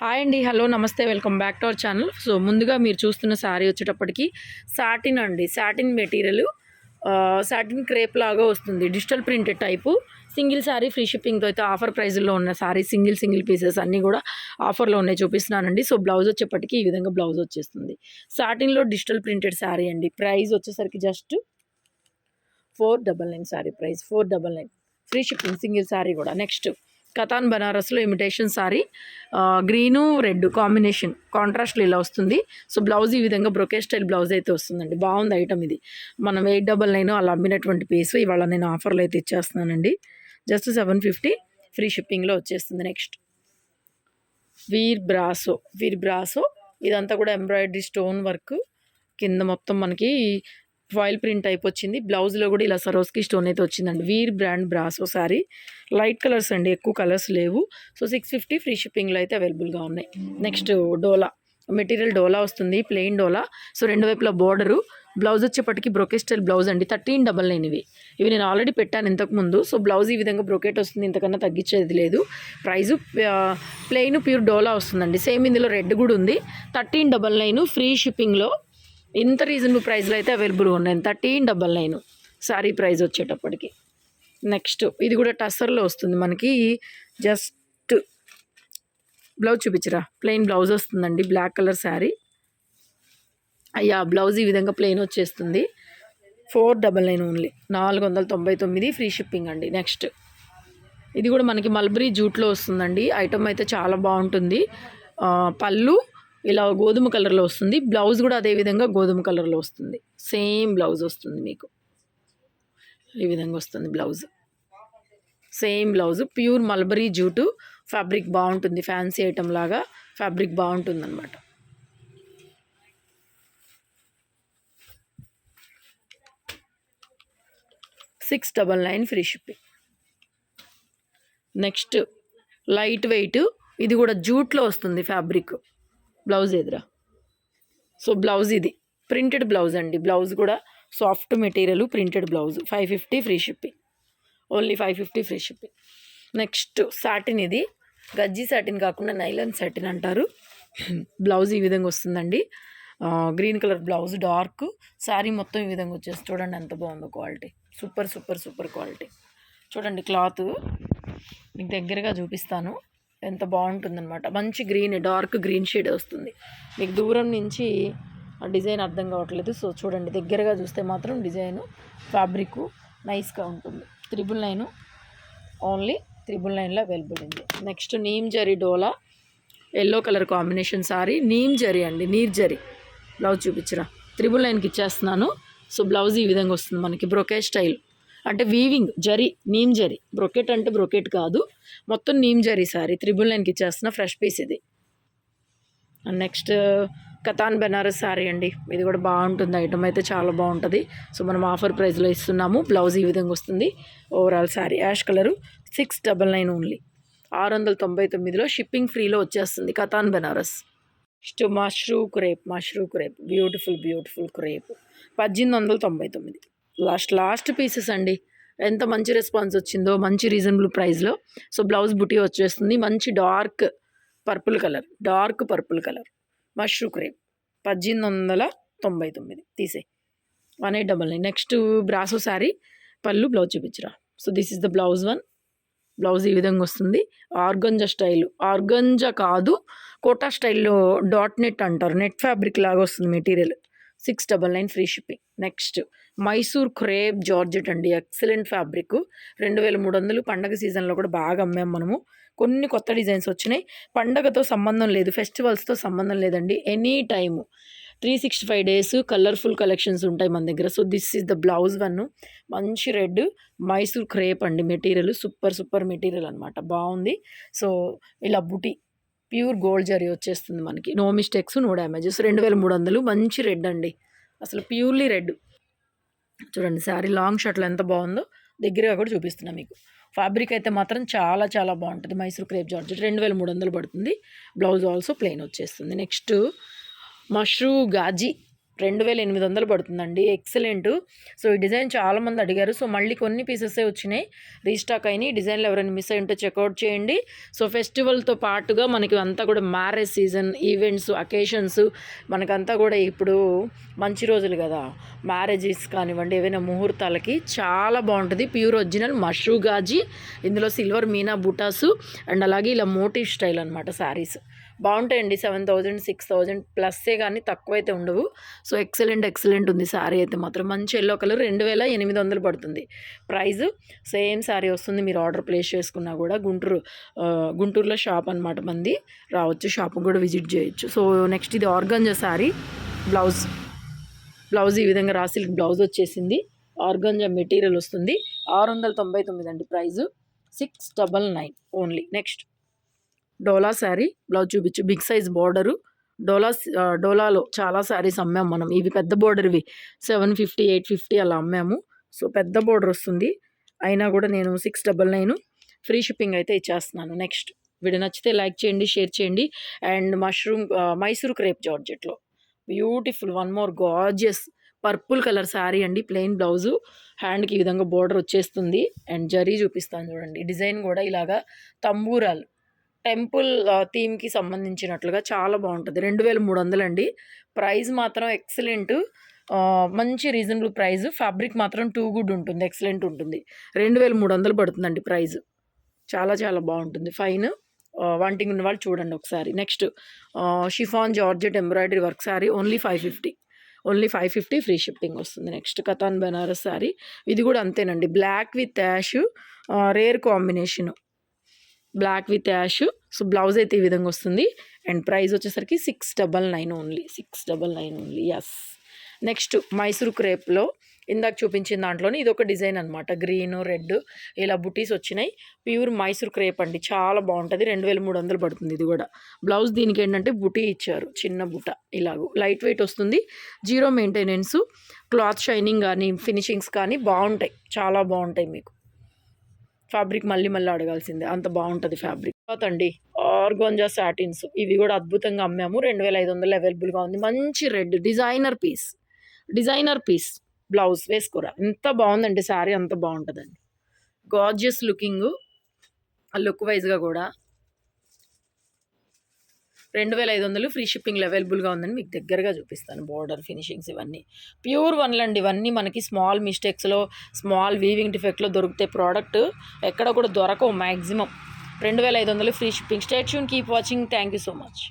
Hi అండి. Hello నమస్తే. Welcome back to our channel. So ముందుగా మీరు చూస్తున్న శారీ వచ్చేటప్పటికి సాటిన్ అండి. సాటిన్ మెటీరియల్ సాటిన్ క్రేప్ లాగా వస్తుంది. Digital printed type single sari free షిప్పింగ్తో అయితే ఆఫర్ ప్రైజ్లో ఉన్న శారీ సింగిల్ పీసెస్ అన్నీ కూడా ఆఫర్లో ఉన్నాయి చూపిస్తున్నానండి. సో బ్లౌజ్ వచ్చేప్పటికి ఈ విధంగా బ్లౌజ్ వచ్చేస్తుంది. సాటిన్లో డిజిటల్ ప్రింటెడ్ శారీ అండి. ప్రైస్ వచ్చేసరికి just 499 sari price 499 free shipping single sari కూడా. నెక్స్ట్ కతాన్ బనారస్లో imitation sari green red combination కాంట్రాస్ట్లో ఇలా వస్తుంది. సో బ్లౌజ్ ఈ విధంగా బ్రొకే స్టైల్ బ్లౌజ్ అయితే వస్తుందండి. బాగుంది ఐటమ్ ఇది. మనం 899 అలా అమ్మినటువంటి పీస్ ఇవాళ నేను ఆఫర్లో అయితే ఇచ్చేస్తున్నానండి. జస్ట్ 750 ఫ్రీ షిప్పింగ్లో వచ్చేస్తుంది. నెక్స్ట్ వీర్ బ్రాసో ఇదంతా కూడా ఎంబ్రాయిడరీ స్టోన్ వర్క్ కింద మొత్తం మనకి ఫాయిల్ ప్రింట్ టైప్ వచ్చింది. బ్లౌజ్లో కూడా ఇలా సరోస్కి స్టోన్ అయితే వచ్చిందండి. వీర్ brand brasso sari light colours అండి, ఎక్కువ కలర్స్ లేవు. సో 650 ఫ్రీ షిప్పింగ్లో అయితే అవైలబుల్గా ఉన్నాయి. నెక్స్ట్ డోలా మెటీరియల్ డోలా వస్తుంది, ప్లెయిన్ డోలా. సో రెండు వైపులా బోర్డరు. బ్లౌజ్ వచ్చేప్పటికి బ్రోకెట్ స్టైల్ బ్లౌజ్ అండి. 1399 ఇవి నేను ఆల్రెడీ పెట్టాను ఇంతకుముందు. సో బ్లౌజ్ ఈ విధంగా బ్రోకెట్ వస్తుంది, ఇంతకన్నా తగ్గించేది లేదు. ప్రైజు ప్లెయిన్ ప్యూర్ డోలా వస్తుందండి. సేమ్ ఇందులో రెడ్ కూడా ఉంది. 1399 ఫ్రీ షిప్పింగ్లో ఇంత రీజనబుల్ ప్రైస్లో అయితే అవైలబుల్గా ఉన్నాయి. 1399 సారీ ప్రైస్ వచ్చేటప్పటికి. నెక్స్ట్ ఇది కూడా టస్సర్లో వస్తుంది మనకి. జస్ట్ బ్లౌజ్ చూపించరా, ప్లెయిన్ బ్లౌజ్ వస్తుందండి. బ్లాక్ కలర్ శారీ అయ్యా, బ్లౌజ్ ఈ విధంగా ప్లెయిన్ వచ్చేస్తుంది. 499 ఓన్లీ, 499 ఫ్రీ షిప్పింగ్ అండి. నెక్స్ట్ ఇది కూడా మనకి మల్బరీ జూట్లో వస్తుందండి. ఐటమ్ అయితే చాలా బాగుంటుంది. పళ్ళు ఇలా గోధుమ కలర్లో వస్తుంది. బ్లౌజ్ కూడా అదేవిధంగా గోధుమ కలర్లో వస్తుంది. సేమ్ బ్లౌజ్ వస్తుంది మీకు ఈ విధంగా వస్తుంది. Blouse same blouse pure mulberry jute fabric బాగుంటుంది. ఫ్యాన్సీ ఐటమ్ లాగా ఫ్యాబ్రిక్ బాగుంటుంది అనమాట. $699 free shipping. Next light weight ఇది కూడా జూట్లో వస్తుంది ఫ్యాబ్రిక్. బ్లౌజ్ ఎదురా. సో బ్లౌజ్ ఇది ప్రింటెడ్ బ్లౌజ్ అండి. బ్లౌజ్ కూడా soft material printed blouse. 550 free shipping, only 550 free shipping. Next satin, ఇది గజ్జి సాటిన్ కాకుండా నైలాన్ సాటిన్ అంటారు. బ్లౌజ్ ఈ విధంగా వస్తుందండి. Green colour blouse dark. Sari మొత్తం ఈ విధంగా వచ్చేసి చూడండి ఎంత బాగుందో క్వాలిటీ. Super quality. చూడండి క్లాత్ మీకు దగ్గరగా చూపిస్తాను ఎంత బాగుంటుందన్నమాట. మంచి గ్రీన్, డార్క్ గ్రీన్ షేడ్ వస్తుంది. మీకు దూరం నుంచి ఆ డిజైన్ అర్థం కావట్లేదు. సో చూడండి దగ్గరగా చూస్తే మాత్రం డిజైన్ ఫ్యాబ్రిక్ నైస్గా ఉంటుంది. 999 ఓన్లీ 999లో అవైలబుల్ ఉంది. నెక్స్ట్ నీమ్ జరీ డోలా ఎల్లో కలర్ కాంబినేషన్ సారీ. నీమ్ జరీ అండి, నీర్ జరీ. బ్లౌజ్ చూపించరా, 999కి ఇచ్చేస్తున్నాను. సో బ్లౌజ్ ఈ విధంగా వస్తుంది మనకి బ్రొకే స్టైల్, అంటే వీవింగ్ జరీ, నీమ్ జరీ. బ్రొకెట్ అంటే బ్రొకెట్ కాదు, మొత్తం నీమ్ జరీ సారీ. 999కి ఇచ్చేస్తున్న ఫ్రెష్ పీస్ ఇది. నెక్స్ట్ కతాన్ బెనారస్ శారీ అండి. ఇది కూడా బాగుంటుంది, ఐటమ్ అయితే చాలా బాగుంటుంది. సో మనం ఆఫర్ ప్రైస్లో ఇస్తున్నాము. బ్లౌజ్ ఈ విధంగా వస్తుంది. Overall sari ash colour. 699 only, 699లో షిప్పింగ్ ఫ్రీలో వచ్చేస్తుంది. కతాన్ బెనారస్. నెక్స్ట్ మష్రూ crepe beautiful crepe 1899. Last pieces అండి. ఎంత మంచి రెస్పాన్స్ వచ్చిందో, మంచి రీజనబుల్ ప్రైస్లో. సో బ్లౌజ్ బుటీ వచ్చేస్తుంది. మంచి డార్క్ పర్పుల్ కలర్ మష్రూ క్రేప్ 1899 తీసే 1899. Next brasso sari. పళ్ళు బ్లౌజ్ చూపించరా. So this is the blouse one. Blouse ఈ విధంగా వస్తుంది. ఆర్గంజా స్టైల్, ఆర్గంజా కాదు కోటా స్టైల్లో డాట్ నెట్ అంటారు. నెట్ ఫ్యాబ్రిక్ లాగా వస్తుంది material. 699 free shipping. Next Mysore crepe georgette అండి. Excellent fabric. 2300 పండగ సీజన్లో కూడా బాగా అమ్మాం మనము. కొన్ని కొత్త డిజైన్స్ వచ్చినాయి. పండగతో సంబంధం లేదు, ఫెస్టివల్స్తో సంబంధం లేదండి. Any time 365 days colourful collections ఉంటాయి మన దగ్గర. So this is the blouse one. మంచి రెడ్ మైసూర్ క్రేప్ అండి మెటీరియల్. సూపర్ మెటీరియల్ అనమాట, బాగుంది. సో ఇలా బుటీ ప్యూర్ గోల్డ్ జరీ వచ్చేస్తుంది మనకి. No mistakes, no damages. 2300 మంచి రెడ్ అండి, అసలు ప్యూర్లీ రెడ్. చూడండి శారీ లాంగ్ షర్ట్లో ఎంత బాగుందో, దగ్గరగా కూడా చూపిస్తున్నా మీకు. ఫ్యాబ్రిక్ అయితే మాత్రం చాలా బాగుంటుంది. మైసూర్ క్రేప్ జార్జెట్ 2300 పడుతుంది. బ్లౌజ్ ఆల్సో ప్లెయిన్ వచ్చేస్తుంది. నెక్స్ట్ మష్రూ గాజీ 2800 పడుతుందండి. ఎక్సలెంట్. సో ఈ డిజైన్ చాలామంది అడిగారు. సో మళ్ళీ కొన్ని పీసెసే వచ్చినాయి, రీస్టాక్ అయినాయి. డిజైన్లు ఎవరైనా మిస్ అయి ఉంటే చెక్అవుట్ చేయండి. సో ఫెస్టివల్తో పాటుగా మనకి అంతా కూడా మ్యారేజ్ సీజన్, ఈవెంట్స్, అకేషన్స్, మనకంతా కూడా ఇప్పుడు మంచి రోజులు కదా, మ్యారేజెస్ కానివ్వండి, ఏవైనా ముహూర్తాలకి చాలా బాగుంటుంది. ప్యూర్ ఒరిజినల్ మష్రూ గాజీ, ఇందులో సిల్వర్ మీనా బుటాసు అండ్ అలాగే ఇలా మోటివ్ స్టైల్ అనమాట శారీస్ బాగుంటాయండి. 7000 6000 ప్లస్సే కానీ తక్కువైతే ఉండవు. సో ఎక్సలెంట్ ఉంది శారీ అయితే మాత్రం. మంచి ఎల్లో కలర్ 2800 పడుతుంది ప్రైస్. సేమ్ శారీ వస్తుంది. మీరు ఆర్డర్ ప్లేస్ చేసుకున్నా కూడా గుంటూరులో షాప్ అనమాట మంది, రావచ్చు, షాప్కి కూడా విజిట్ చేయొచ్చు. సో నెక్స్ట్ ఇది ఆర్గంజా శారీ. బ్లౌజ్ ఈ విధంగా రా సిల్క్ బ్లౌజ్ వచ్చేసింది. ఆర్గంజా మెటీరియల్ వస్తుంది. 699 అండి ప్రైజు. 699 ఓన్లీ. నెక్స్ట్ డోలా శారీ. బ్లౌజ్ చూపించు. Big size border. డోలాలో చాలా శారీస్ అమ్మాము మనం. ఇవి పెద్ద బార్డర్వి 750 850 అలా అమ్మాము. సో పెద్ద బార్డర్ వస్తుంది. అయినా కూడా నేను 699 ఫ్రీ షిప్పింగ్ అయితే ఇచ్చేస్తున్నాను. నెక్స్ట్ వీడియో నచ్చితే లైక్ చేయండి, షేర్ చేయండి. అండ్ మైసూర్ క్రేప్ జార్జెట్లో beautiful one more gorgeous purple colour sari అండి. ప్లెయిన్ బ్లౌజు, హ్యాండ్కి ఈ విధంగా బోర్డర్ వచ్చేస్తుంది. అండ్ జరీ చూపిస్తాను చూడండి. డిజైన్ కూడా ఇలాగా తంబూరాలు టెంపుల్ థీమ్కి సంబంధించినట్లుగా చాలా బాగుంటుంది. 2300 అండి ప్రైస్. మాత్రం ఎక్సలెంట్, మంచి రీజనబుల్ ప్రైస్. ఫ్యాబ్రిక్ మాత్రం టూ గుడ్ ఉంటుంది, ఎక్సలెంట్ ఉంటుంది. 2300 పడుతుందండి ప్రైస్. చాలా బాగుంటుంది. ఫైన్ వాంటింగ్ ఉన్న వాళ్ళు చూడండి ఒకసారి. Next chiffon georgette embroidery work sari only 550 free shipping వస్తుంది. నెక్స్ట్ కతాన్ బెనారస్ శారీ. ఇది కూడా అంతేనండి. Black with ash rare combination, black with ash. So blouse అయితే ఈ విధంగా వస్తుంది. అండ్ ప్రైస్ వచ్చేసరికి 699 ఓన్లీ. ఎస్. నెక్స్ట్ మైసూర్ క్రేప్లో ఇందాక చూపించిన దాంట్లోనే ఇది ఒక డిజైన్ అనమాట. గ్రీన్ రెడ్ ఇలా బుటీస్ వచ్చినాయి. ప్యూర్ మైసూర్ క్రేప్ అండి, చాలా బాగుంటుంది. 2300 పడుతుంది. ఇది కూడా బ్లౌజ్ దీనికి ఏంటంటే బుటీ ఇచ్చారు, చిన్న బుట్ట. ఇలాగూ లైట్ వెయిట్ వస్తుంది. 0 మెయింటెనెన్స్. క్లాత్ షైనింగ్ కానీ ఫినిషింగ్స్ కానీ బాగుంటాయి, చాలా బాగుంటాయి. మీకు ఫ్యాబ్రిక్ మళ్ళీ అడగాల్సిందే, అంత బాగుంటుంది ఫ్యాబ్రిక్. తర్వాత అండి ఆర్గంజా సాటిన్స్. ఇవి కూడా అద్భుతంగా అమ్మాము. 2500 అవైలబుల్గా ఉంది. మంచి రెడ్ డిజైనర్ పీస్ బ్లౌజ్ వేసుకోరా, ఎంత బాగుందండి శారీ, అంత బాగుంటుందండి. గార్జియస్ లుక్ వైజ్గా కూడా 2500 ఫ్రీ షిప్పింగ్లో అవైలబుల్గా ఉందని మీకు దగ్గరగా చూపిస్తాను. బార్డర్ ఫినిషింగ్స్ ఇవన్నీ ప్యూర్ వన్లండి. ఇవన్నీ మనకి స్మాల్ మిస్టేక్స్లో, స్మాల్ వీవింగ్ డిఫెక్ట్లో దొరికితే ప్రోడక్ట్ ఎక్కడ కూడా దొరకవు maximum. 2500 free shipping. Stay tune, keep watching. Thank you so much.